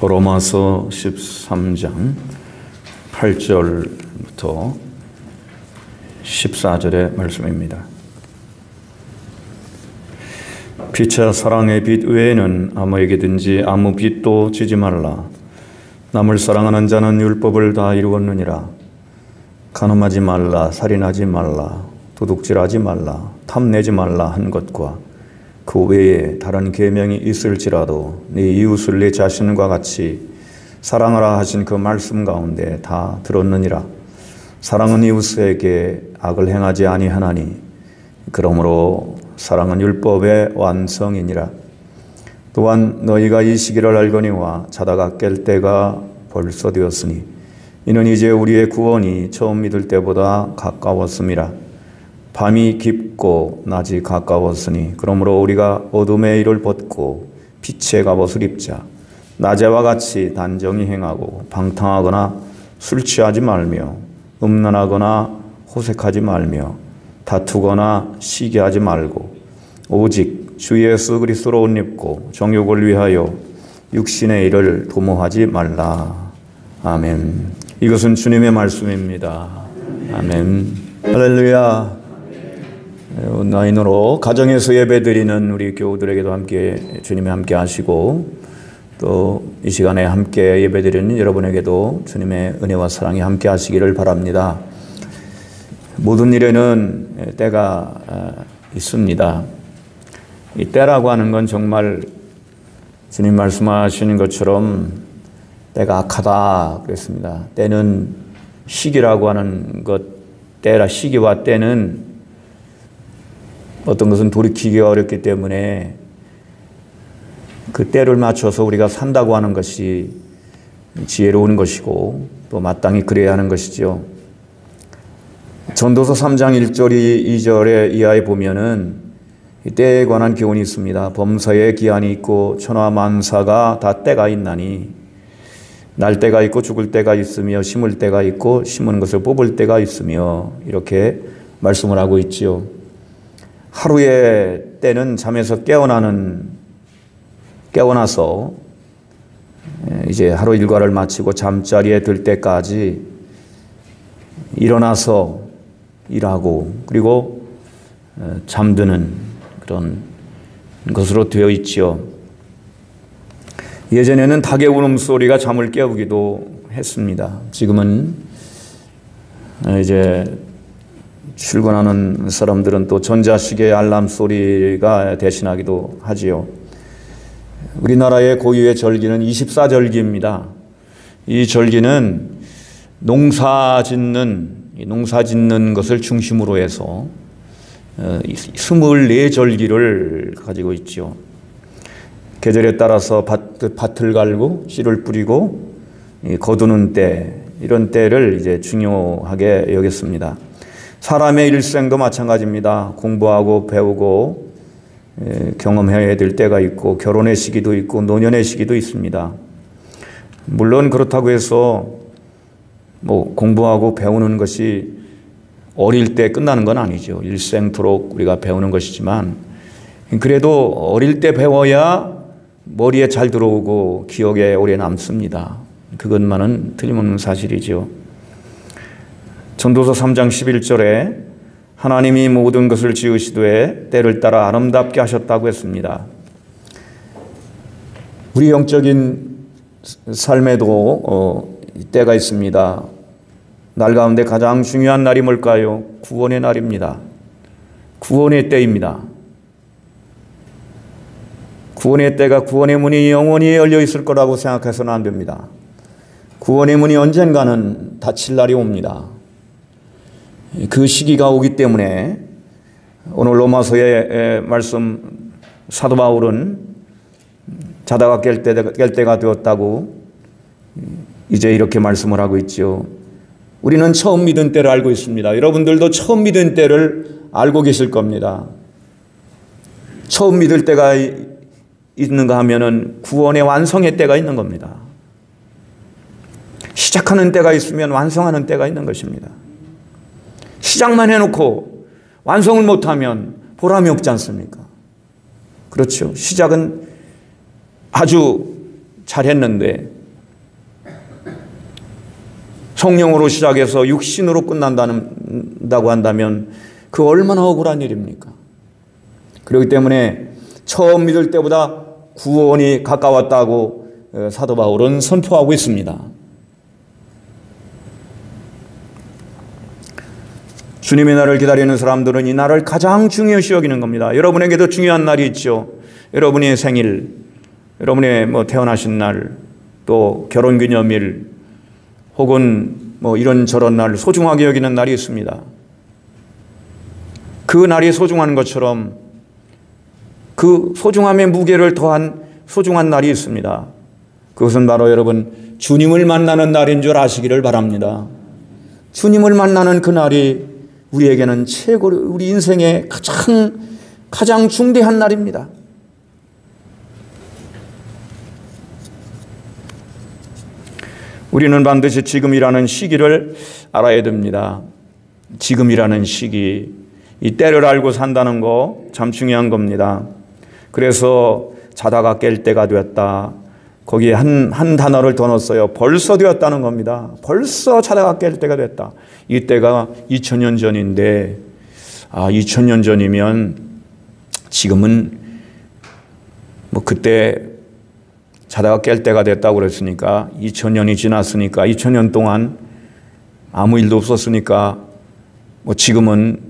로마서 13장 8절부터 14절의 말씀입니다. 피차 사랑의 빛 외에는 아무에게든지 아무 빛도 지지 말라. 남을 사랑하는 자는 율법을 다 이루었느니라. 간음하지 말라, 살인하지 말라, 도둑질하지 말라, 탐내지 말라 한 것과 그 외에 다른 계명이 있을지라도 네 이웃을 네 자신과 같이 사랑하라 하신 그 말씀 가운데 다 들었느니라. 사랑은 이웃에게 악을 행하지 아니하나니 그러므로 사랑은 율법의 완성이니라. 또한 너희가 이 시기를 알거니와 자다가 깰 때가 벌써 되었으니 이는 이제 우리의 구원이 처음 믿을 때보다 가까웠음이라. 밤이 깊고 낮이 가까웠으니 그러므로 우리가 어둠의 일을 벗고 빛의 갑옷을 입자. 낮에와 같이 단정히 행하고 방탕하거나 술 취하지 말며 음란하거나 호색하지 말며 다투거나 시기하지 말고 오직 주 예수 그리스도로 옷 입고 정욕을 위하여 육신의 일을 도모하지 말라. 아멘. 이것은 주님의 말씀입니다. 아멘. 할렐루야. 온라인으로 가정에서 예배드리는 우리 교우들에게도 함께 주님이 함께 하시고 또 이 시간에 함께 예배드리는 여러분에게도 주님의 은혜와 사랑이 함께 하시기를 바랍니다. 모든 일에는 때가 있습니다. 이 때라고 하는 건 정말 주님 말씀하시는 것처럼 때가 악하다 그랬습니다. 때는 시기라고 하는 것, 때라 시기와 때는 어떤 것은 돌이키기가 어렵기 때문에 그 때를 맞춰서 우리가 산다고 하는 것이 지혜로운 것이고 또 마땅히 그래야 하는 것이죠. 전도서 3장 1절 2절의 이하에 보면은 때에 관한 교훈이 있습니다. 범사에 기한이 있고 천하 만사가 다 때가 있나니 날 때가 있고 죽을 때가 있으며 심을 때가 있고 심은 것을 뽑을 때가 있으며 이렇게 말씀을 하고 있지요. 하루의 때는 잠에서 깨어나서 이제 하루 일과를 마치고 잠자리에 들 때까지 일어나서 일하고 그리고 잠드는 그런 것으로 되어 있지요. 예전에는 닭의 울음소리가 잠을 깨우기도 했습니다. 지금은 이제 출근하는 사람들은 또 전자시계 알람 소리가 대신하기도 하지요. 우리나라의 고유의 절기는 24절기입니다. 이 절기는 농사 짓는 것을 중심으로 해서 24절기를 가지고 있죠. 계절에 따라서 밭을 갈고 씨를 뿌리고 거두는 때, 이런 때를 이제 중요하게 여겼습니다. 사람의 일생도 마찬가지입니다. 공부하고 배우고 경험해야 될 때가 있고 결혼의 시기도 있고 노년의 시기도 있습니다. 물론 그렇다고 해서 공부하고 배우는 것이 어릴 때 끝나는 건 아니죠. 일생토록 우리가 배우는 것이지만 그래도 어릴 때 배워야 머리에 잘 들어오고 기억에 오래 남습니다. 그것만은 틀림없는 사실이죠. 전도서 3장 11절에 하나님이 모든 것을 지으시되 때를 따라 아름답게 하셨다고 했습니다. 우리 영적인 삶에도 때가 있습니다. 날 가운데 가장 중요한 날이 뭘까요? 구원의 날입니다. 구원의 때입니다. 구원의 때가 구원의 문이 영원히 열려 있을 거라고 생각해서는 안 됩니다. 구원의 문이 언젠가는 닫힐 날이 옵니다. 그 시기가 오기 때문에 오늘 로마서의 말씀 사도 바울은 자다가 깰 때가 되었다고 이제 이렇게 말씀을 하고 있죠. 우리는 처음 믿은 때를 알고 있습니다. 여러분들도 처음 믿은 때를 알고 계실 겁니다. 처음 믿을 때가 있는가 하면은 구원의 완성의 때가 있는 겁니다. 시작하는 때가 있으면 완성하는 때가 있는 것입니다. 시작만 해놓고 완성을 못하면 보람이 없지 않습니까? 그렇죠. 시작은 아주 잘했는데 성령으로 시작해서 육신으로 끝난다고 한다면 그 얼마나 억울한 일입니까? 그렇기 때문에 처음 믿을 때보다 구원이 가까웠다고 사도 바울은 선포하고 있습니다. 주님의 날을 기다리는 사람들은 이 날을 가장 중요시 여기는 겁니다. 여러분에게도 중요한 날이 있죠. 여러분의 생일, 여러분의 태어나신 날, 또 결혼기념일, 혹은 이런저런 날, 소중하게 여기는 날이 있습니다. 그 날이 소중한 것처럼 그 소중함의 무게를 더한 소중한 날이 있습니다. 그것은 바로 여러분 주님을 만나는 날인 줄 아시기를 바랍니다. 주님을 만나는 그 날이 우리에게는 우리 인생의 가장 중대한 날입니다. 우리는 반드시 지금이라는 시기를 알아야 됩니다. 지금이라는 시기, 이 때를 알고 산다는 거 참 중요한 겁니다. 그래서 자다가 깰 때가 되었다. 거기에 한 단어를 더 넣었어요. 벌써 되었다는 겁니다. 벌써 자다가 깰 때가 됐다. 이때가 2000년 전인데 2000년 전이면 지금은 그때 자다가 깰 때가 됐다고 그랬으니까 2000년이 지났으니까 2000년 동안 아무 일도 없었으니까 지금은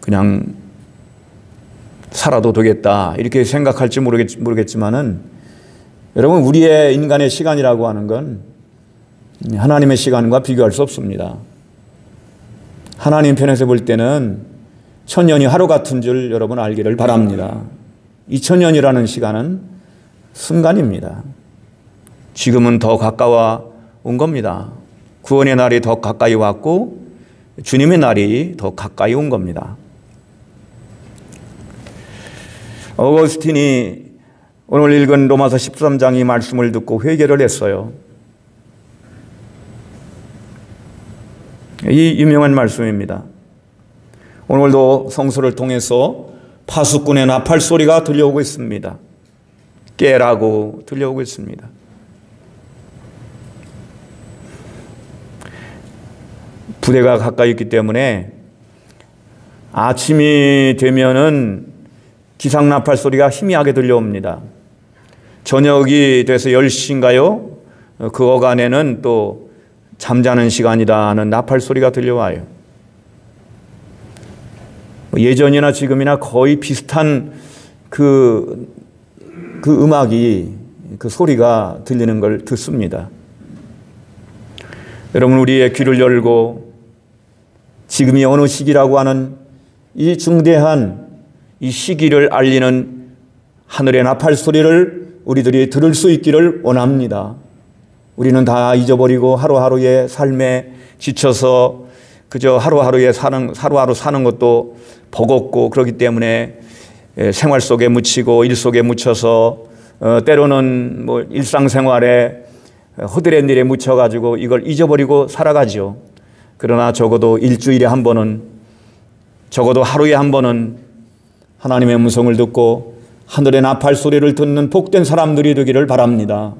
그냥 살아도 되겠다 이렇게 생각할지 모르겠지만은 여러분 우리의 인간의 시간이라고 하는 건 하나님의 시간과 비교할 수 없습니다. 하나님 편에서 볼 때는 1000년이 하루 같은 줄 여러분 알기를 바랍니다. 2000년이라는 시간은 순간입니다. 지금은 더 가까워 온 겁니다. 구원의 날이 더 가까이 왔고 주님의 날이 더 가까이 온 겁니다. 어거스틴이 오늘 읽은 로마서 13장의 말씀을 듣고 회개를 했어요. 이 유명한 말씀입니다. 오늘도 성서를 통해서 파수꾼의 나팔 소리가 들려오고 있습니다. 깨라고 들려오고 있습니다. 부대가 가까이 있기 때문에 아침이 되면은 기상 나팔 소리가 희미하게 들려옵니다. 저녁이 돼서 10시인가요? 그 어간에는 또 잠자는 시간이다 하는 나팔 소리가 들려와요. 예전이나 지금이나 거의 비슷한 그 음악이, 그 소리가 들리는 걸 듣습니다. 여러분, 우리의 귀를 열고 지금이 어느 시기라고 하는 이 중대한 이 시기를 알리는 하늘의 나팔 소리를 우리들이 들을 수 있기를 원합니다. 우리는 다 잊어버리고 하루하루의 삶에 지쳐서 그저 하루하루 사는 것도 버겁고 그렇기 때문에 생활 속에 묻히고 일 속에 묻혀서 때로는 일상생활에 허드렛 일에 묻혀가지고 이걸 잊어버리고 살아가죠. 그러나 적어도 일주일에 한 번은, 적어도 하루에 한 번은 하나님의 음성을 듣고 하늘의 나팔 소리를 듣는 복된 사람들이 되기를 바랍니다.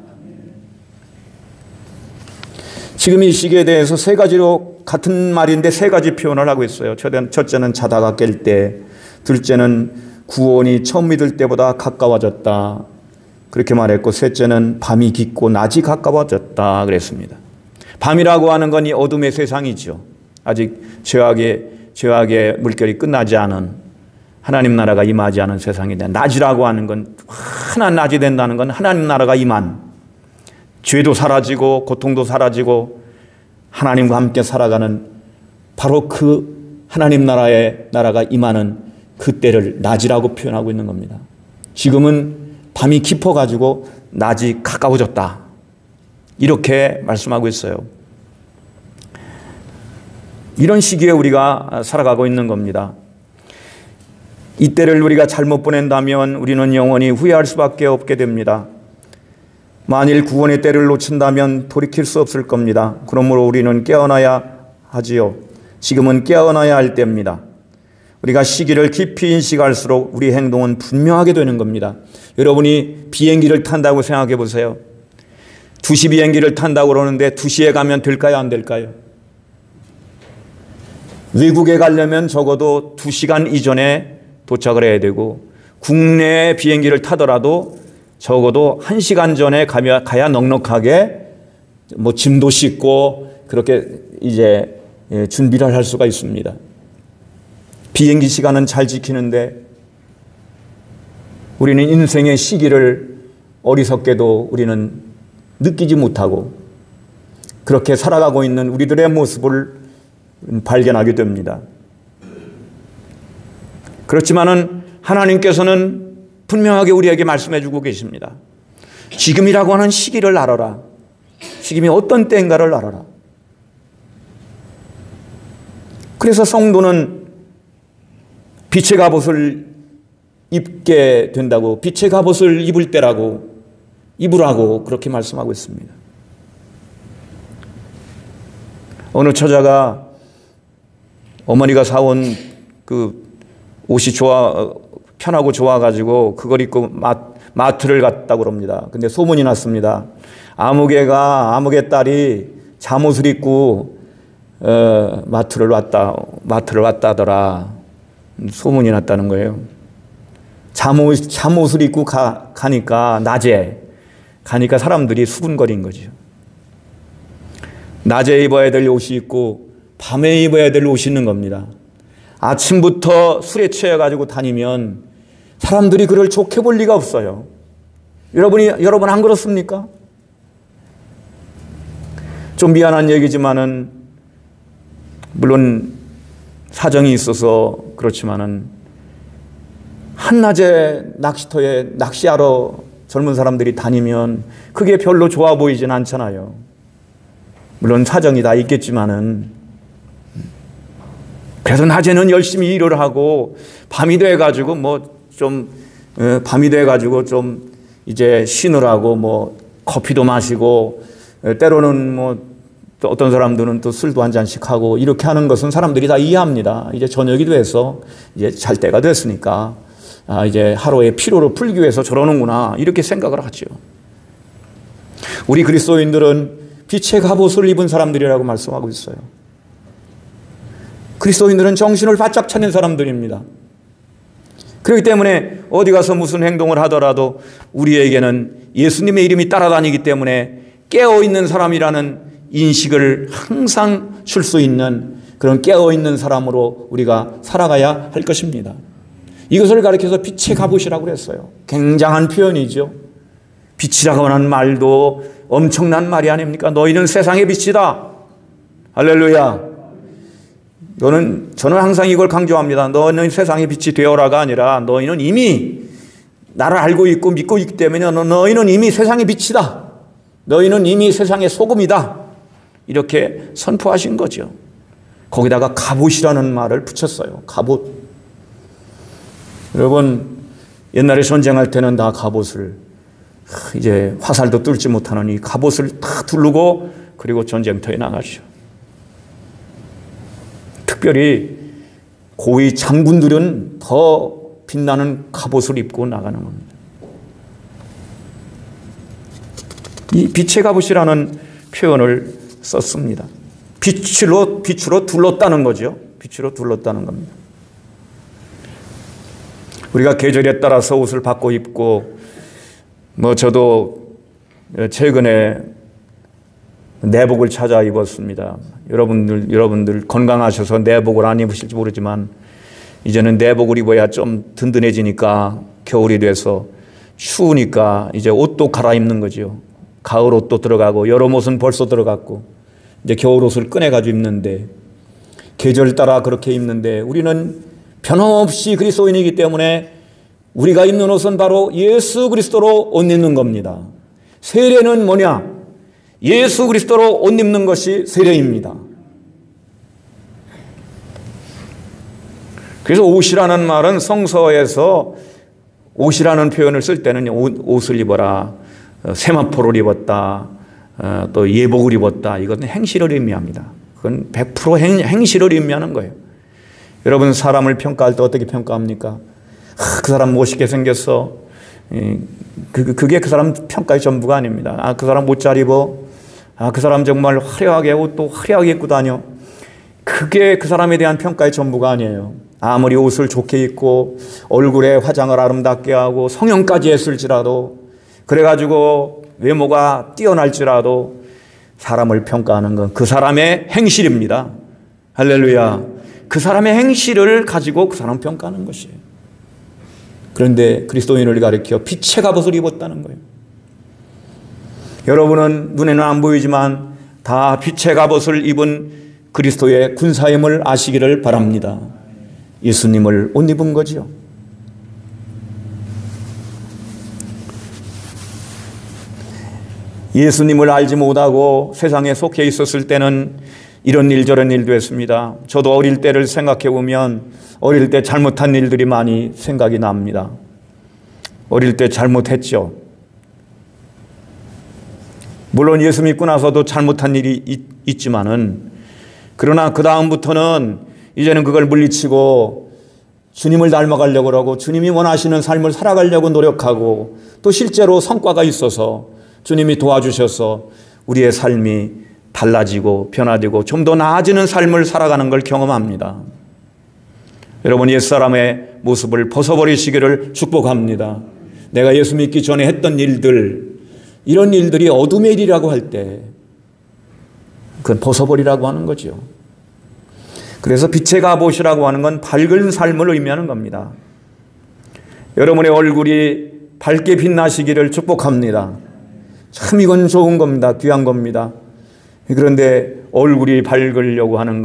지금 이 시기에 대해서 세 가지로, 같은 말인데 세 가지 표현을 하고 있어요. 첫째는 자다가 깰 때, 둘째는 구원이 처음 믿을 때보다 가까워졌다, 그렇게 말했고, 셋째는 밤이 깊고 낮이 가까워졌다 그랬습니다. 밤이라고 하는 건 이 어둠의 세상이죠. 아직 죄악의 물결이 끝나지 않은, 하나님 나라가 임하지 않은 세상인데, 낮이라고 하는 건, 환한 낮이 된다는 건 하나님 나라가 임한, 죄도 사라지고 고통도 사라지고 하나님과 함께 살아가는 바로 그 하나님 나라가 임하는 그때를 낮이라고 표현하고 있는 겁니다. 지금은 밤이 깊어가지고 낮이 가까워졌다, 이렇게 말씀하고 있어요. 이런 시기에 우리가 살아가고 있는 겁니다. 이때를 우리가 잘못 보낸다면 우리는 영원히 후회할 수밖에 없게 됩니다. 만일 구원의 때를 놓친다면 돌이킬 수 없을 겁니다. 그러므로 우리는 깨어나야 하지요. 지금은 깨어나야 할 때입니다. 우리가 시기를 깊이 인식할수록 우리 행동은 분명하게 되는 겁니다. 여러분이 비행기를 탄다고 생각해 보세요. 2시 비행기를 탄다고 그러는데 2시에 가면 될까요? 안 될까요? 외국에 가려면 적어도 2시간 이전에 도착을 해야 되고, 국내 비행기를 타더라도 적어도 1시간 전에 가야 넉넉하게 뭐 짐도 싣고 그렇게 이제 준비를 할 수가 있습니다. 비행기 시간은 잘 지키는데 우리는 인생의 시기를 어리석게도 우리는 느끼지 못하고 그렇게 살아가고 있는 우리들의 모습을 발견하게 됩니다. 그렇지만은 하나님께서는 분명하게 우리에게 말씀해 주고 계십니다. 지금이라고 하는 시기를 알아라. 지금이 어떤 때인가를 알아라. 그래서 성도는 빛의 갑옷을 입게 된다고, 빛의 갑옷을 입을 때라고, 입으라고 그렇게 말씀하고 있습니다. 어느 처자가 어머니가 사온 그 옷이 편하고 좋아가지고 그걸 입고 마트를 갔다고 그럽니다. 근데 소문이 났습니다. 아무개 딸이 잠옷을 입고 마트를 왔다더라. 소문이 났다는 거예요. 잠옷을 입고 가니까 낮에 가니까 사람들이 수군거린 거죠. 낮에 입어야 될 옷이 있고 밤에 입어야 될 옷이 있는 겁니다. 아침부터 술에 취해가지고 다니면 사람들이 그를 좋게 볼 리가 없어요. 여러분 안 그렇습니까? 좀 미안한 얘기지만은 물론 사정이 있어서 그렇지만은 한낮에 낚시터에 낚시하러 젊은 사람들이 다니면 그게 별로 좋아 보이진 않잖아요. 물론 사정이 다 있겠지만은 그래서 낮에는 열심히 일을 하고 밤이 돼가지고 밤이 돼가지고 좀 이제 쉬느라고 뭐 커피도 마시고 때로는 뭐 또 어떤 사람들은 또 술도 한 잔씩 하고 이렇게 하는 것은 사람들이 다 이해합니다. 이제 저녁이 돼서 이제 잘 때가 됐으니까 이제 하루의 피로를 풀기 위해서 저러는구나 이렇게 생각을 하죠. 우리 그리스도인들은 빛의 갑옷을 입은 사람들이라고 말씀하고 있어요. 그리스도인들은 정신을 바짝 차린 사람들입니다. 그렇기 때문에 어디 가서 무슨 행동을 하더라도 우리에게는 예수님의 이름이 따라다니기 때문에 깨어있는 사람이라는 인식을 항상 줄 수 있는 그런 깨어있는 사람으로 우리가 살아가야 할 것입니다. 이것을 가리켜서 빛의 갑옷이라고 그랬어요. 굉장한 표현이죠. 빛이라고 하는 말도 엄청난 말이 아닙니까? 너희는 세상의 빛이다. 할렐루야. 저는 항상 이걸 강조합니다. 너는 세상의 빛이 되어라가 아니라 너희는 이미 나를 알고 있고 믿고 있기 때문에 너희는 이미 세상의 빛이다. 너희는 이미 세상의 소금이다. 이렇게 선포하신 거죠. 거기다가 갑옷이라는 말을 붙였어요. 갑옷. 여러분 옛날에 전쟁할 때는 다 갑옷을 이제 화살도 뚫지 못하는 이 갑옷을 다 두르고 그리고 전쟁터에 나가죠. 특별히 고위 장군들은 더 빛나는 갑옷을 입고 나가는 겁니다. 이 빛의 갑옷이라는 표현을 썼습니다. 빛으로 둘렀다는 거죠. 빛으로 둘렀다는 겁니다. 우리가 계절에 따라서 옷을 바꿔 입고 저도 최근에 내복을 찾아 입었습니다. 여러분들 건강하셔서 내복을 안 입으실지 모르지만 이제는 내복을 입어야 좀 든든해지니까 겨울이 돼서 추우니까 이제 옷도 갈아입는 거죠. 가을 옷도 들어가고 여름 옷은 벌써 들어갔고 이제 겨울 옷을 꺼내가지고 입는데 계절 따라 그렇게 입는데 우리는 변함없이 그리스도인이기 때문에 우리가 입는 옷은 바로 예수 그리스도로 옷 입는 겁니다. 세례는 뭐냐? 예수 그리스도로 옷 입는 것이 세례입니다. 그래서 옷이라는 말은 성서에서 옷이라는 표현을 쓸 때는 옷을 입어라, 세마포를 입었다, 또 예복을 입었다. 이것은 행실을 의미합니다. 그건 100% 행실을 의미하는 거예요. 여러분, 사람을 평가할 때 어떻게 평가합니까? 그 사람 멋있게 생겼어. 그게 그 사람 평가의 전부가 아닙니다. 그 사람 옷 잘 입어. 그 사람 정말 화려하게 옷도 화려하게 입고 다녀. 그게 그 사람에 대한 평가의 전부가 아니에요. 아무리 옷을 좋게 입고 얼굴에 화장을 아름답게 하고 성형까지 했을지라도, 그래가지고 외모가 뛰어날지라도 사람을 평가하는 건 그 사람의 행실입니다. 할렐루야. 그 사람의 행실을 가지고 그 사람 평가하는 것이에요. 그런데 그리스도인을 가리켜 빛의 갑옷을 입었다는 거예요. 여러분은 눈에는 안 보이지만 다 빛의 갑옷을 입은 그리스도의 군사임을 아시기를 바랍니다. 예수님을 옷 입은 거지요. 예수님을 알지 못하고 세상에 속해 있었을 때는 이런 일 저런 일도 했습니다. 저도 어릴 때를 생각해 보면 어릴 때 잘못한 일들이 많이 생각이 납니다. 어릴 때 잘못했죠. 물론 예수 믿고 나서도 잘못한 일이 있지만은, 그러나 그 다음부터는 이제는 그걸 물리치고 주님을 닮아가려고 하고 주님이 원하시는 삶을 살아가려고 노력하고, 또 실제로 성과가 있어서 주님이 도와주셔서 우리의 삶이 달라지고 변화되고 좀 더 나아지는 삶을 살아가는 걸 경험합니다. 여러분, 옛사람의 모습을 벗어버리시기를 축복합니다. 내가 예수 믿기 전에 했던 일들, 이런 일들이 어둠의 일이라고 할 때 그건 벗어버리라고 하는 거죠. 그래서 빛의 갑옷이라고 하는 건 밝은 삶을 의미하는 겁니다. 여러분의 얼굴이 밝게 빛나시기를 축복합니다. 참 이건 좋은 겁니다. 귀한 겁니다. 그런데 얼굴이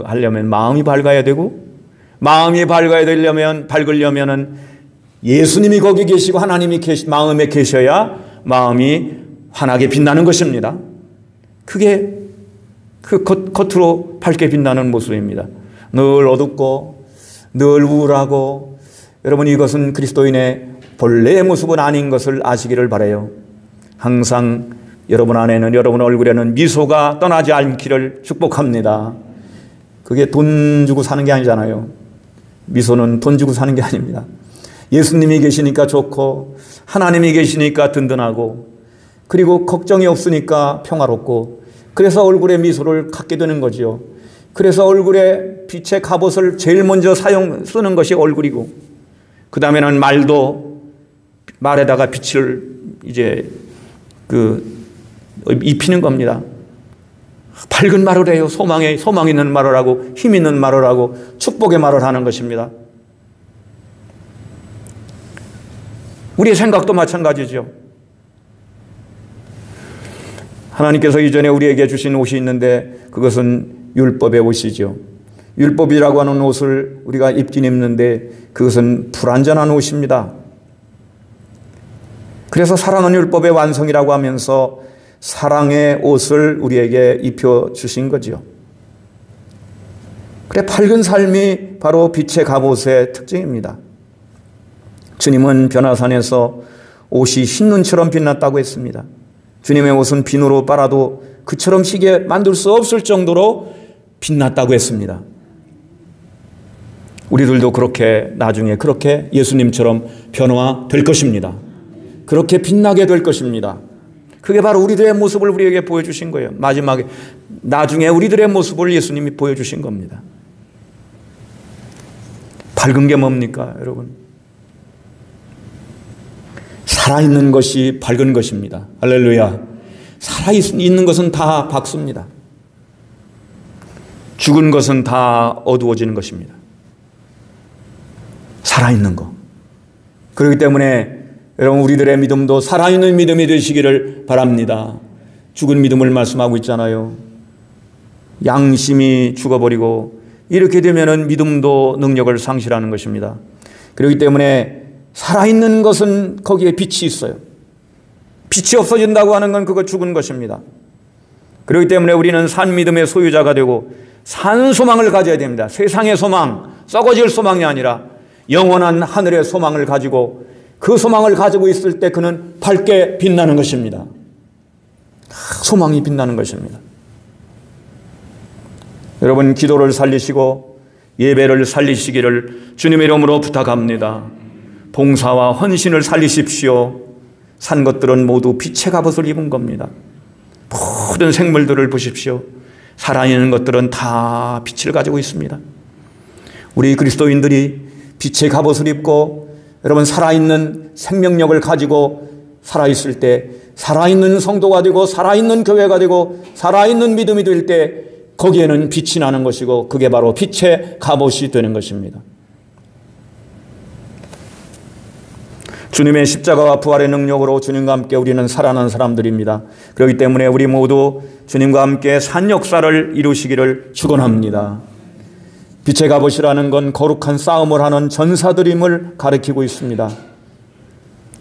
하려면 마음이 밝아야 되고, 마음이 밝으려면은 예수님이 거기 계시고 하나님이 마음에 계셔야 마음이 환하게 빛나는 것입니다. 그게 그 겉으로 밝게 빛나는 모습입니다. 늘 어둡고 늘 우울하고, 여러분, 이것은 그리스도인의 본래의 모습은 아닌 것을 아시기를 바라요. 항상 여러분 안에는, 여러분 얼굴에는 미소가 떠나지 않기를 축복합니다. 그게 돈 주고 사는 게 아니잖아요. 미소는 돈 주고 사는 게 아닙니다. 예수님이 계시니까 좋고, 하나님이 계시니까 든든하고, 그리고 걱정이 없으니까 평화롭고, 그래서 얼굴에 미소를 갖게 되는 거지요. 그래서 얼굴에 빛의 갑옷을 제일 먼저 쓰는 것이 얼굴이고, 그 다음에는 말에다가 빛을 이제 입히는 겁니다. 밝은 말을 해요. 소망 있는 말을 하고, 힘 있는 말을 하고, 축복의 말을 하는 것입니다. 우리의 생각도 마찬가지죠. 하나님께서 이전에 우리에게 주신 옷이 있는데 그것은 율법의 옷이죠. 율법이라고 하는 옷을 우리가 입긴 입는데 그것은 불완전한 옷입니다. 그래서 사랑은 율법의 완성이라고 하면서 사랑의 옷을 우리에게 입혀주신 거죠. 그래, 밝은 삶이 바로 빛의 갑옷의 특징입니다. 주님은 변화산에서 옷이 흰눈처럼 빛났다고 했습니다. 주님의 옷은 비누로 빨아도 그처럼 희게 만들 수 없을 정도로 빛났다고 했습니다. 우리들도 나중에 그렇게 예수님처럼 변화될 것입니다. 그렇게 빛나게 될 것입니다. 그게 바로 우리들의 모습을 우리에게 보여주신 거예요. 나중에 우리들의 모습을 예수님이 보여주신 겁니다. 밝은 게 뭡니까, 여러분? 살아있는 것이 밝은 것입니다. 할렐루야. 살아있는 것은 다 밝습니다. 죽은 것은 다 어두워지는 것입니다. 살아있는 것. 그렇기 때문에 여러분, 우리들의 믿음도 살아있는 믿음이 되시기를 바랍니다. 죽은 믿음을 말씀하고 있잖아요. 양심이 죽어버리고 이렇게 되면은 믿음도 능력을 상실하는 것입니다. 그렇기 때문에 살아있는 것은 거기에 빛이 있어요. 빛이 없어진다고 하는 건 그거 죽은 것입니다. 그렇기 때문에 우리는 산 믿음의 소유자가 되고 산 소망을 가져야 됩니다. 세상의 소망, 썩어질 소망이 아니라 영원한 하늘의 소망을 가지고, 그 소망을 가지고 있을 때 그는 밝게 빛나는 것입니다. 소망이 빛나는 것입니다. 여러분, 기도를 살리시고 예배를 살리시기를 주님의 이름으로 부탁합니다. 봉사와 헌신을 살리십시오. 산 것들은 모두 빛의 갑옷을 입은 겁니다. 모든 생물들을 보십시오. 살아있는 것들은 다 빛을 가지고 있습니다. 우리 그리스도인들이 빛의 갑옷을 입고 여러분 살아있는 생명력을 가지고 살아있을 때 살아있는 성도가 되고 살아있는 교회가 되고 살아있는 믿음이 될 때 거기에는 빛이 나는 것이고 그게 바로 빛의 갑옷이 되는 것입니다. 주님의 십자가와 부활의 능력으로 주님과 함께 우리는 살아난 사람들입니다. 그렇기 때문에 우리 모두 주님과 함께 산 역사를 이루시기를 축원합니다. 빛의 갑옷이라는 건 거룩한 싸움을 하는 전사들임을 가리키고 있습니다.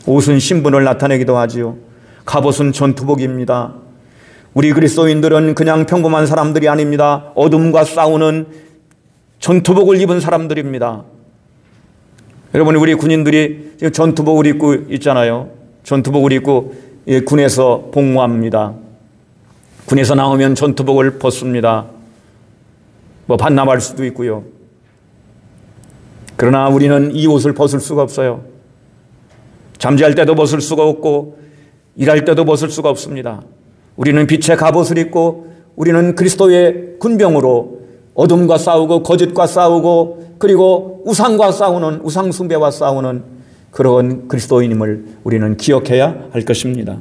옷은 신분을 나타내기도 하지요. 갑옷은 전투복입니다. 우리 그리스도인들은 그냥 평범한 사람들이 아닙니다. 어둠과 싸우는 전투복을 입은 사람들입니다. 여러분, 우리 군인들이 지금 전투복을 입고 있잖아요. 전투복을 입고 군에서 복무합니다. 군에서 나오면 전투복을 벗습니다. 반납할 수도 있고요. 그러나 우리는 이 옷을 벗을 수가 없어요. 잠잘 때도 벗을 수가 없고 일할 때도 벗을 수가 없습니다. 우리는 빛의 갑옷을 입고 우리는 그리스도의 군병으로 어둠과 싸우고 거짓과 싸우고 그리고 우상과 싸우는 우상 숭배와 싸우는 그런 그리스도인임을 우리는 기억해야 할 것입니다.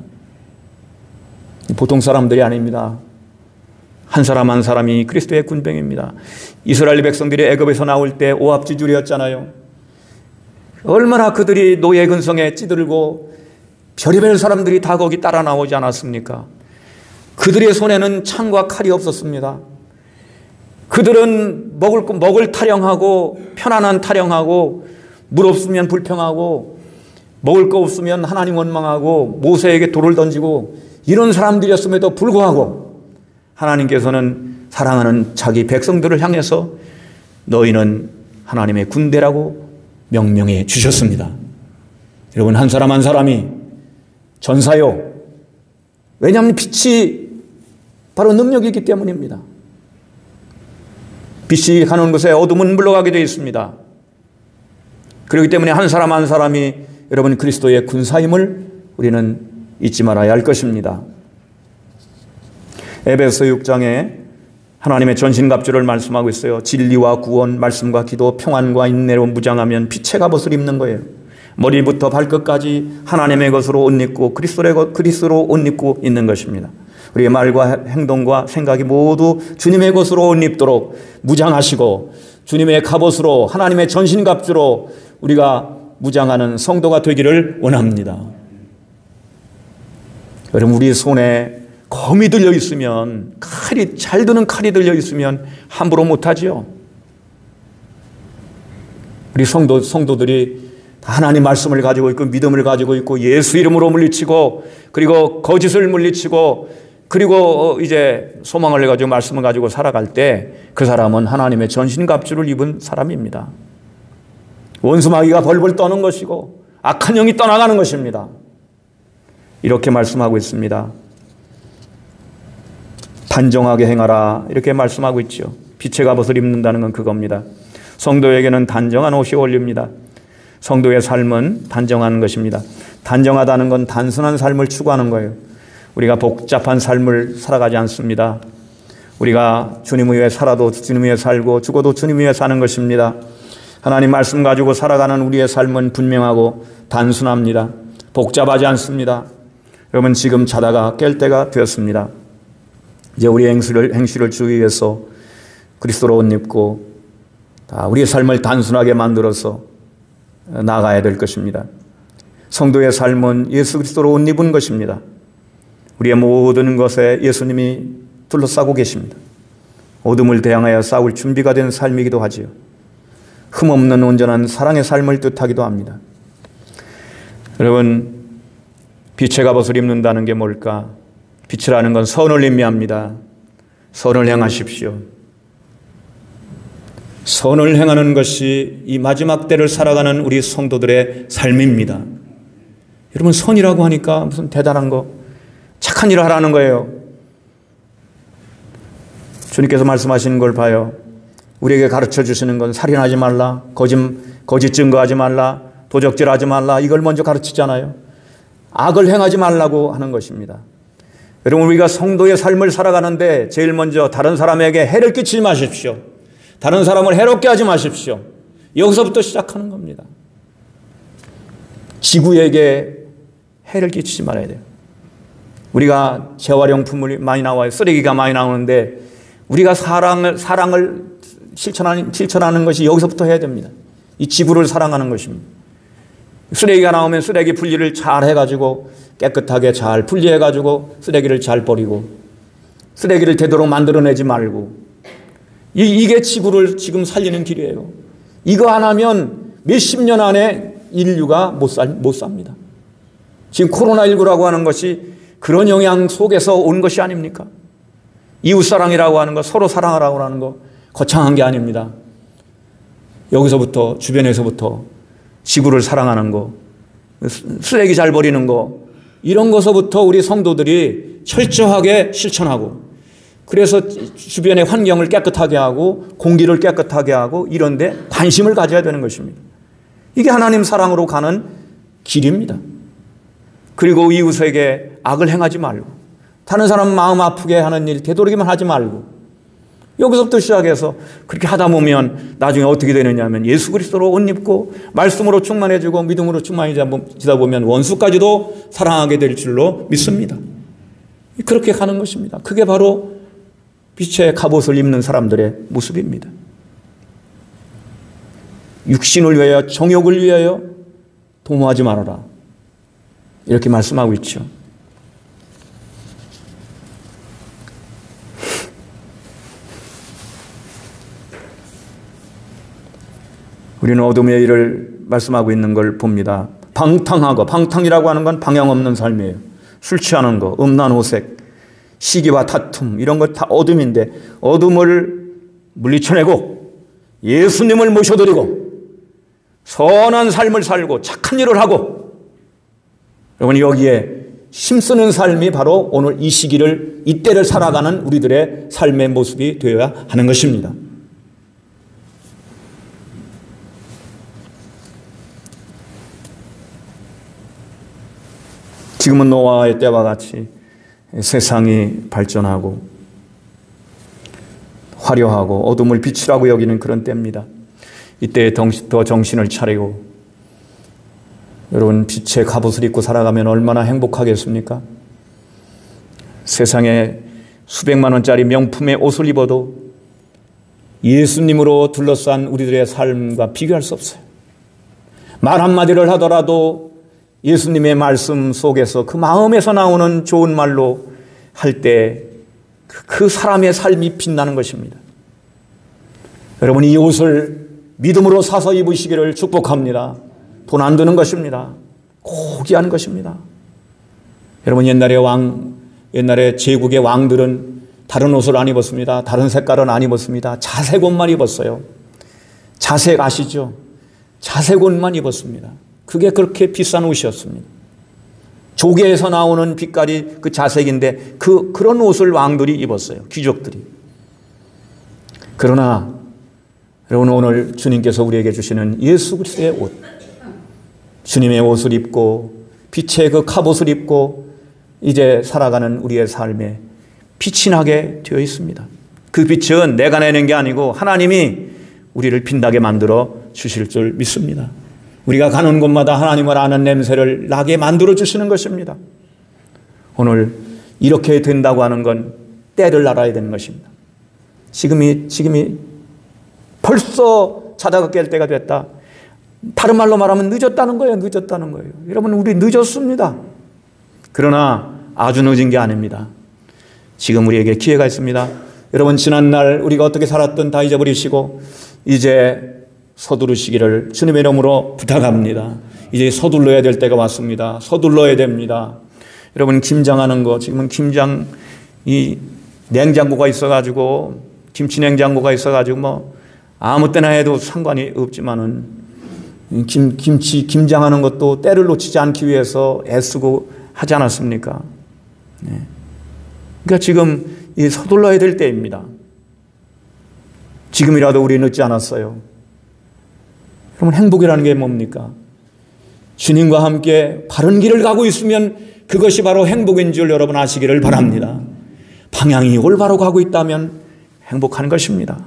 보통 사람들이 아닙니다. 한 사람 한 사람이 그리스도의 군병입니다. 이스라엘 백성들이 애굽에서 나올 때 오합지졸이었잖아요. 얼마나 그들이 노예 근성에 찌들고 별의별 사람들이 다 거기 따라 나오지 않았습니까? 그들의 손에는 창과 칼이 없었습니다. 그들은 먹을 타령하고 편안한 타령하고 물 없으면 불평하고 먹을 거 없으면 하나님 원망하고 모세에게 돌을 던지고 이런 사람들이었음에도 불구하고 하나님께서는 사랑하는 자기 백성들을 향해서 너희는 하나님의 군대라고 명명해 주셨습니다. 여러분, 한 사람 한 사람이 전사요. 왜냐하면 빛이 바로 능력이기 때문입니다. 빛이 가는 곳에 어둠은 물러가게 되어 있습니다. 그렇기 때문에 한 사람 한 사람이 여러분 그리스도의 군사임을 우리는 잊지 말아야 할 것입니다. 에베소 6장에 하나님의 전신갑주를 말씀하고 있어요. 진리와 구원, 말씀과 기도, 평안과 인내로 무장하면 빛의 갑옷을 입는 거예요. 머리부터 발끝까지 하나님의 것으로 옷 입고 그리스도로 옷 입고 있는 것입니다. 우리의 말과 행동과 생각이 모두 주님의 것으로 옷 입도록 무장하시고 주님의 갑옷으로 하나님의 전신갑주로 우리가 무장하는 성도가 되기를 원합니다. 여러분, 우리 손에 검이 들려 있으면 칼이 잘 드는 칼이 들려 있으면 함부로 못하지요. 우리 성도들이 하나님 말씀을 가지고 있고 믿음을 가지고 있고 예수 이름으로 물리치고 그리고 거짓을 물리치고 그리고 이제 소망을 가지고 말씀을 가지고 살아갈 때 그 사람은 하나님의 전신갑주를 입은 사람입니다. 원수마귀가 벌벌 떠는 것이고 악한 영이 떠나가는 것입니다. 이렇게 말씀하고 있습니다. 단정하게 행하라 이렇게 말씀하고 있죠. 빛의 갑옷을 입는다는 건 그겁니다. 성도에게는 단정한 옷이 어울립니다. 성도의 삶은 단정한 것입니다. 단정하다는 건 단순한 삶을 추구하는 거예요. 우리가 복잡한 삶을 살아가지 않습니다. 우리가 주님 위해 살아도 주님 위해 살고 죽어도 주님 위해 사는 것입니다. 하나님 말씀 가지고 살아가는 우리의 삶은 분명하고 단순합니다. 복잡하지 않습니다. 여러분, 지금 자다가 깰 때가 되었습니다. 이제 우리의 행실을 주기 위해서 그리스도로 옷 입고 우리의 삶을 단순하게 만들어서 나가야 될 것입니다. 성도의 삶은 예수 그리스도로 옷 입은 것입니다. 우리의 모든 것에 예수님이 둘러싸고 계십니다. 어둠을 대항하여 싸울 준비가 된 삶이기도 하지요. 흠없는 온전한 사랑의 삶을 뜻하기도 합니다. 여러분, 빛의 갑옷을 입는다는 게 뭘까? 빛이라는 건 선을 의미합니다. 선을 행하십시오. 선을 행하는 것이 이 마지막 때를 살아가는 우리 성도들의 삶입니다. 여러분, 선이라고 하니까 무슨 대단한 거, 착한 일을 하라는 거예요. 주님께서 말씀하시는 걸 봐요. 우리에게 가르쳐 주시는 건 살인하지 말라, 거짓 증거하지 말라, 도적질하지 말라, 이걸 먼저 가르치잖아요. 악을 행하지 말라고 하는 것입니다. 여러분, 우리가 성도의 삶을 살아가는데 제일 먼저 다른 사람에게 해를 끼치지 마십시오. 다른 사람을 해롭게 하지 마십시오. 여기서부터 시작하는 겁니다. 지구에게 해를 끼치지 말아야 돼요. 우리가 재활용품이 많이 나와요. 쓰레기가 많이 나오는데 우리가 사랑을 실천하는 것이 여기서부터 해야 됩니다. 이 지구를 사랑하는 것입니다. 쓰레기가 나오면 쓰레기 분리를 잘 해가지고 깨끗하게 잘 분리해가지고 쓰레기를 잘 버리고 쓰레기를 되도록 만들어내지 말고 이게 지구를 지금 살리는 길이에요. 이거 안 하면 몇십 년 안에 인류가 못 삽니다. 지금 코로나19라고 하는 것이 그런 영향 속에서 온 것이 아닙니까? 이웃사랑이라고 하는 것, 서로 사랑하라고 하는 것 거창한 게 아닙니다. 여기서부터, 주변에서부터 지구를 사랑하는 거, 쓰레기 잘 버리는 거, 이런 것서부터 우리 성도들이 철저하게 실천하고, 그래서 주변의 환경을 깨끗하게 하고 공기를 깨끗하게 하고 이런 데 관심을 가져야 되는 것입니다. 이게 하나님 사랑으로 가는 길입니다. 그리고 이웃에게 악을 행하지 말고 다른 사람 마음 아프게 하는 일 되도록이면 하지 말고, 여기서부터 시작해서 그렇게 하다 보면 나중에 어떻게 되느냐 하면 예수 그리스도로 옷 입고 말씀으로 충만해지고 믿음으로 충만해지다 보면 원수까지도 사랑하게 될 줄로 믿습니다. 그렇게 가는 것입니다. 그게 바로 빛의 갑옷을 입는 사람들의 모습입니다. 육신을 위하여 정욕을 위하여 도모하지 말아라, 이렇게 말씀하고 있죠. 우리는 어둠의 일을 말씀하고 있는 걸 봅니다. 방탕이라고 하는 건 방향 없는 삶이에요. 술 취하는 거, 음란호색, 시기와 다툼, 이런 것 다 어둠인데 어둠을 물리쳐내고 예수님을 모셔드리고 선한 삶을 살고 착한 일을 하고, 여러분 여기에 힘쓰는 삶이 바로 오늘 이 시기를, 이때를 살아가는 우리들의 삶의 모습이 되어야 하는 것입니다. 지금은 노아의 때와 같이 세상이 발전하고 화려하고 어둠을 빛이라고 여기는 그런 때입니다. 이때에 더 정신을 차리고 여러분 빛의 갑옷을 입고 살아가면 얼마나 행복하겠습니까? 세상에 수백만 원짜리 명품의 옷을 입어도 예수님으로 둘러싼 우리들의 삶과 비교할 수 없어요. 말 한마디를 하더라도 예수님의 말씀 속에서 그 마음에서 나오는 좋은 말로 할 때 그 사람의 삶이 빛나는 것입니다. 여러분 이 옷을 믿음으로 사서 입으시기를 축복합니다. 돈 안 드는 것입니다. 고귀한 것입니다. 여러분 옛날에 제국의 왕들은 다른 옷을 안 입었습니다. 다른 색깔은 안 입었습니다. 자색 옷만 입었어요. 자색 아시죠? 자색 옷만 입었습니다. 그게 그렇게 비싼 옷이었습니다. 조개에서 나오는 빛깔이 그 자색인데 그런 옷을 왕들이 입었어요. 귀족들이. 그러나 여러분 오늘 주님께서 우리에게 주시는 예수 그리스도의 옷, 주님의 옷을 입고 빛의 그 갑옷을 입고 이제 살아가는 우리의 삶에 빛이 나게 되어 있습니다. 그 빛은 내가 내는 게 아니고 하나님이 우리를 빛나게 만들어 주실 줄 믿습니다. 우리가 가는 곳마다 하나님을 아는 냄새를 나게 만들어 주시는 것입니다. 오늘 이렇게 된다고 하는 건 때를 알아야 되는 것입니다. 지금이 벌써 자다가 깰 때가 됐다. 다른 말로 말하면 늦었다는 거예요. 늦었다는 거예요. 여러분 우리 늦었습니다. 그러나 아주 늦은 게 아닙니다. 지금 우리에게 기회가 있습니다. 여러분 지난날 우리가 어떻게 살았든 다 잊어버리시고 이제 서두르시기를 주님의 이름으로 부탁합니다. 이제 서둘러야 될 때가 왔습니다. 서둘러야 됩니다. 여러분 김장하는 거, 지금은 김장 이 냉장고가 있어가지고 김치 냉장고가 있어가지고 뭐 아무 때나 해도 상관이 없지만은 김장하는 것도 때를 놓치지 않기 위해서 애쓰고 하지 않았습니까? 네. 그러니까 지금 이 서둘러야 될 때입니다. 지금이라도 우리 늦지 않았어요. 여러분, 행복이라는 게 뭡니까? 주님과 함께 바른 길을 가고 있으면 그것이 바로 행복인 줄 여러분 아시기를 바랍니다. 방향이 올바로 가고 있다면 행복한 것입니다.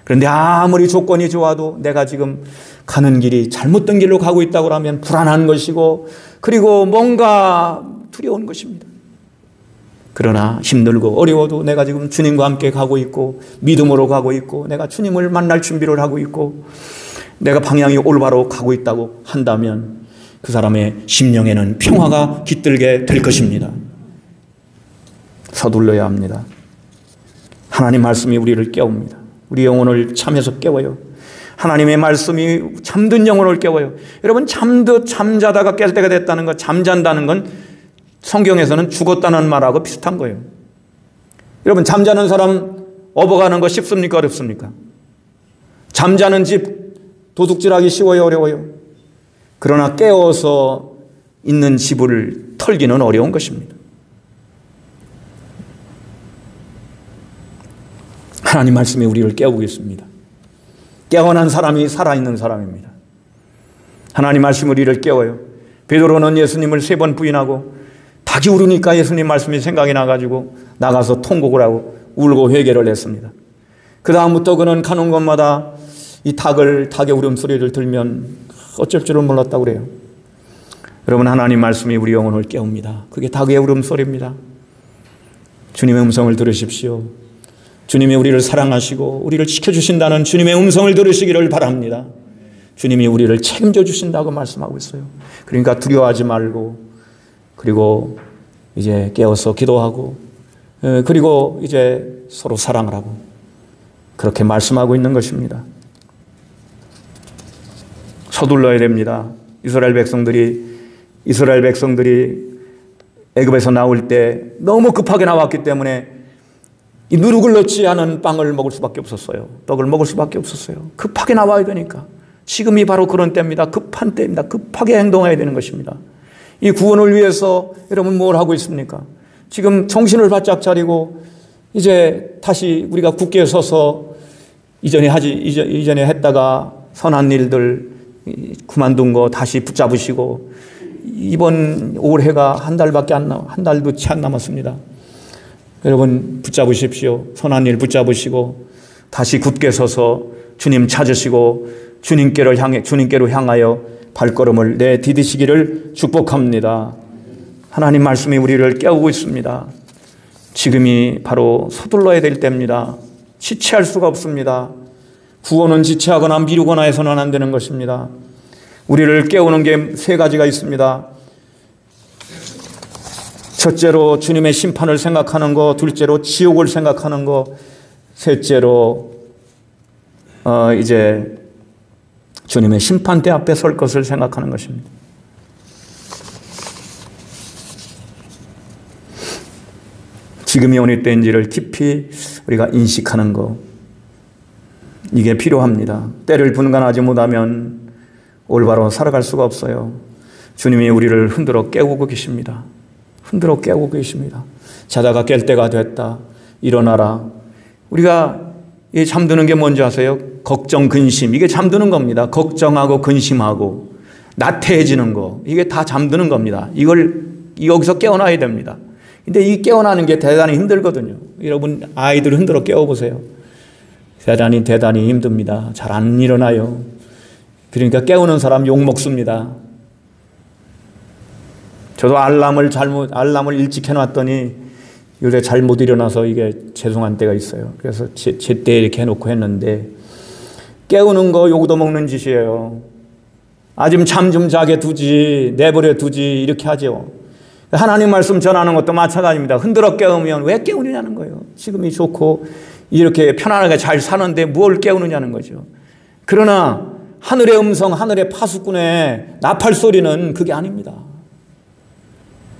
그런데 아무리 조건이 좋아도 내가 지금 가는 길이 잘못된 길로 가고 있다고 하면 불안한 것이고, 그리고 뭔가 두려운 것입니다. 그러나 힘들고 어려워도 내가 지금 주님과 함께 가고 있고 믿음으로 가고 있고 내가 주님을 만날 준비를 하고 있고 내가 방향이 올바로 가고 있다고 한다면 그 사람의 심령에는 평화가 깃들게 될 것입니다. 서둘러야 합니다. 하나님 말씀이 우리를 깨웁니다. 우리 영혼을 잠에서 깨워요. 하나님의 말씀이 잠든 영혼을 깨워요. 여러분, 잠자다가 깰 때가 됐다는 것, 잠잔다는 건 성경에서는 죽었다는 말하고 비슷한 거예요. 여러분, 잠자는 사람 업어가는 거 쉽습니까? 어렵습니까? 잠자는 집 도둑질하기 쉬워요? 어려워요? 그러나 깨어서 있는 집을 털기는 어려운 것입니다. 하나님 말씀이 우리를 깨우고 있습니다. 깨어난 사람이 살아있는 사람입니다. 하나님 말씀이 우리를 깨워요. 베드로는 예수님을 3번 부인하고 닭이 울으니까 예수님 말씀이 생각이 나가지고 나가서 통곡을 하고 울고 회개를 했습니다. 그 다음부터 그는 가는 곳마다 이 닭의 울음소리를 들면 어쩔 줄을 몰랐다고 그래요. 여러분, 하나님 말씀이 우리 영혼을 깨웁니다. 그게 닭의 울음소리입니다. 주님의 음성을 들으십시오. 주님이 우리를 사랑하시고 우리를 지켜주신다는 주님의 음성을 들으시기를 바랍니다. 주님이 우리를 책임져 주신다고 말씀하고 있어요. 그러니까 두려워하지 말고, 그리고 이제 깨어서 기도하고, 그리고 이제 서로 사랑을 하고, 그렇게 말씀하고 있는 것입니다. 서둘러야 됩니다. 이스라엘 백성들이 애굽에서 나올 때 너무 급하게 나왔기 때문에 이 누룩을 넣지 않은 빵을 먹을 수밖에 없었어요. 떡을 먹을 수밖에 없었어요. 급하게 나와야 되니까. 지금이 바로 그런 때입니다. 급한 때입니다. 급하게 행동해야 되는 것입니다. 이 구원을 위해서 여러분 뭘 하고 있습니까? 지금 정신을 바짝 차리고 이제 다시 우리가 굳게 서서 이전에 했다가 선한 일들 그만둔 거 다시 붙잡으시고, 이번 올해가 한 달도 채 안 남았습니다. 여러분, 붙잡으십시오. 선한 일 붙잡으시고 다시 굳게 서서 주님 찾으시고 주님께로 향하여 발걸음을 내디디시기를 축복합니다. 하나님 말씀이 우리를 깨우고 있습니다. 지금이 바로 서둘러야 될 때입니다. 지체할 수가 없습니다. 구원은 지체하거나 미루거나 해서는 안 되는 것입니다. 우리를 깨우는 게 3가지가 있습니다. 첫째로 주님의 심판을 생각하는 것, 둘째로 지옥을 생각하는 것, 셋째로 이제 주님의 심판대 앞에 설 것을 생각하는 것입니다. 지금이 어느 때인지를 깊이 우리가 인식하는 것, 이게 필요합니다. 때를 분간하지 못하면 올바로 살아갈 수가 없어요. 주님이 우리를 흔들어 깨우고 계십니다. 흔들어 깨우고 계십니다. 자다가 깰 때가 됐다. 일어나라. 우리가 잠드는 게 뭔지 아세요? 걱정, 근심. 이게 잠드는 겁니다. 걱정하고 근심하고 나태해지는 거. 이게 다 잠드는 겁니다. 이걸 여기서 깨어나야 됩니다. 근데 이 깨어나는 게 대단히 힘들거든요. 여러분, 아이들 흔들어 깨워보세요. 대단히 힘듭니다. 잘 안 일어나요. 그러니까 깨우는 사람 욕 먹습니다. 저도 알람을 일찍 해놨더니 요새 잘못 일어나서 이게 죄송한 때가 있어요. 그래서 제때 이렇게 해놓고 했는데, 깨우는 거 욕도 먹는 짓이에요. 아좀 잠 좀 자게 두지, 내버려 두지, 이렇게 하죠. 하나님 말씀 전하는 것도 마찬가지입니다. 흔들어 깨우면 왜 깨우느냐는 거예요. 지금이 좋고 이렇게 편안하게 잘 사는데 뭘 깨우느냐는 거죠. 그러나 하늘의 음성, 하늘의 파수꾼의 나팔 소리는 그게 아닙니다.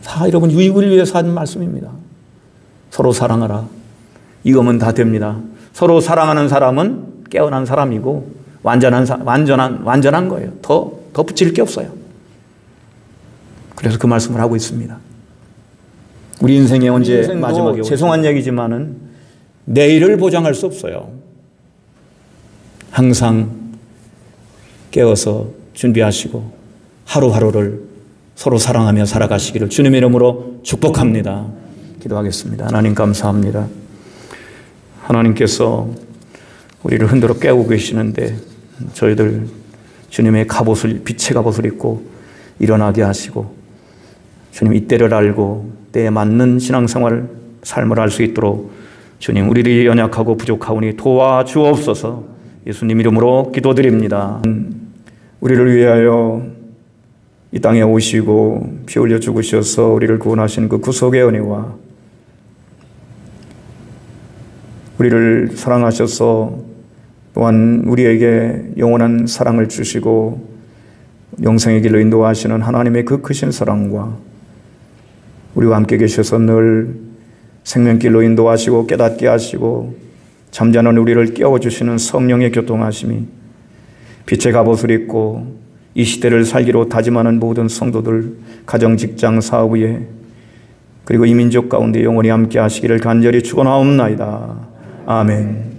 다 여러분 유익을 위해서 하는 말씀입니다. 서로 사랑하라. 이거면 다 됩니다. 서로 사랑하는 사람은 깨어난 사람이고 완전한 거예요. 더 붙일 게 없어요. 그래서 그 말씀을 하고 있습니다. 우리 인생에 언제 마지막에 죄송한 얘기지만은 내일을 보장할 수 없어요. 항상 깨어서 준비하시고 하루하루를 서로 사랑하며 살아가시기를 주님의 이름으로 축복합니다. 기도하겠습니다. 하나님 감사합니다. 하나님께서 우리를 흔들어 깨우고 계시는데 저희들 주님의 갑옷을, 빛의 갑옷을 입고 일어나게 하시고 주님 이때를 알고 때에 맞는 신앙생활 삶을 할 수 있도록 주님 우리들이 연약하고 부족하오니 도와주옵소서. 예수님 이름으로 기도드립니다. 우리를 위하여 이 땅에 오시고 피 흘려 죽으셔서 우리를 구원하신 그 구속의 은혜와 우리를 사랑하셔서 또한 우리에게 영원한 사랑을 주시고 영생의 길로 인도하시는 하나님의 그 크신 사랑과 우리와 함께 계셔서 늘 생명길로 인도하시고 깨닫게 하시고 잠자는 우리를 깨워주시는 성령의 교통하심이 빛의 갑옷을 입고 이 시대를 살기로 다짐하는 모든 성도들 가정, 직장, 사업 위에 그리고 이 민족 가운데 영원히 함께 하시기를 간절히 축원하옵나이다. 아멘.